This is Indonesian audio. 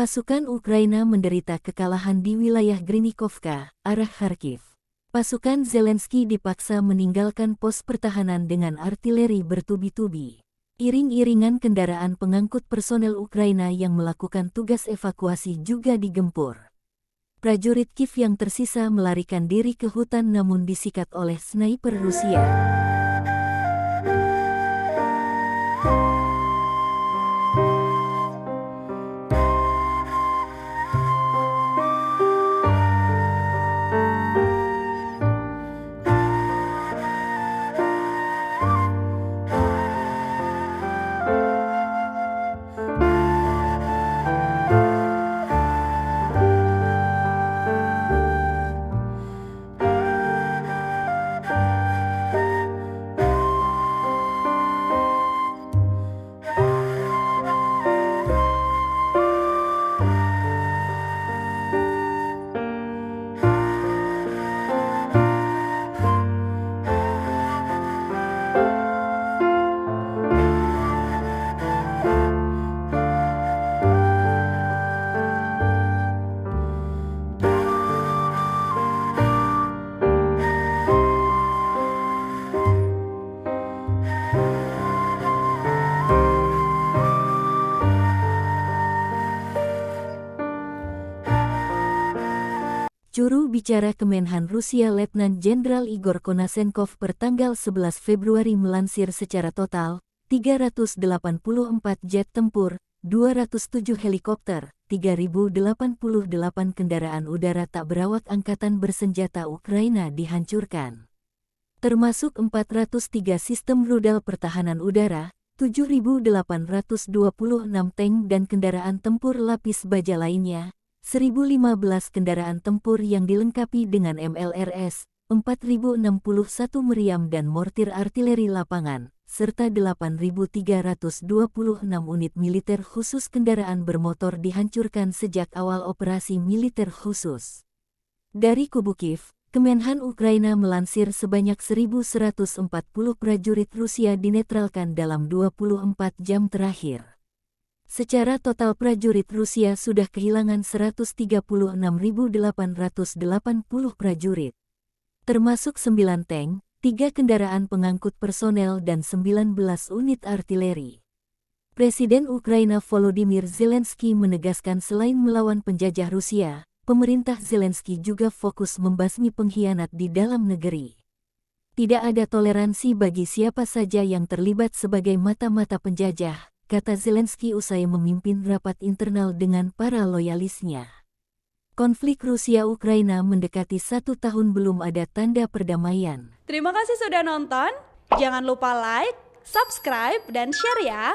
Pasukan Ukraina menderita kekalahan di wilayah Grinikovka, arah Kharkiv. Pasukan Zelensky dipaksa meninggalkan pos pertahanan dengan artileri bertubi-tubi. Iring-iringan kendaraan pengangkut personel Ukraina yang melakukan tugas evakuasi juga digempur. Prajurit Kiev yang tersisa melarikan diri ke hutan namun disikat oleh sniper Rusia. Juru bicara Kemenhan Rusia Letnan Jenderal Igor Konashenkov pertanggal 11 Februari melansir secara total, 384 jet tempur, 207 helikopter, 3.088 kendaraan udara tak berawak angkatan bersenjata Ukraina dihancurkan. Termasuk 403 sistem rudal pertahanan udara, 7.826 tank dan kendaraan tempur lapis baja lainnya, 1.015 kendaraan tempur yang dilengkapi dengan MLRS, 4.061 meriam dan mortir artileri lapangan, serta 8.326 unit militer khusus kendaraan bermotor dihancurkan sejak awal operasi militer khusus. Dari kubu Kiev, Kemenhan Ukraina melansir sebanyak 1.140 prajurit Rusia dinetralkan dalam 24 jam terakhir. Secara total prajurit Rusia sudah kehilangan 136.880 prajurit, termasuk 9 tank, 3 kendaraan pengangkut personel dan 19 unit artileri. Presiden Ukraina Volodymyr Zelensky menegaskan selain melawan penjajah Rusia, pemerintah Zelensky juga fokus membasmi pengkhianat di dalam negeri. Tidak ada toleransi bagi siapa saja yang terlibat sebagai mata-mata penjajah, kata Zelensky usai memimpin rapat internal dengan para loyalisnya. Konflik Rusia-Ukraina mendekati 1 tahun belum ada tanda perdamaian. Terima kasih sudah nonton. Jangan lupa like, subscribe, dan share ya.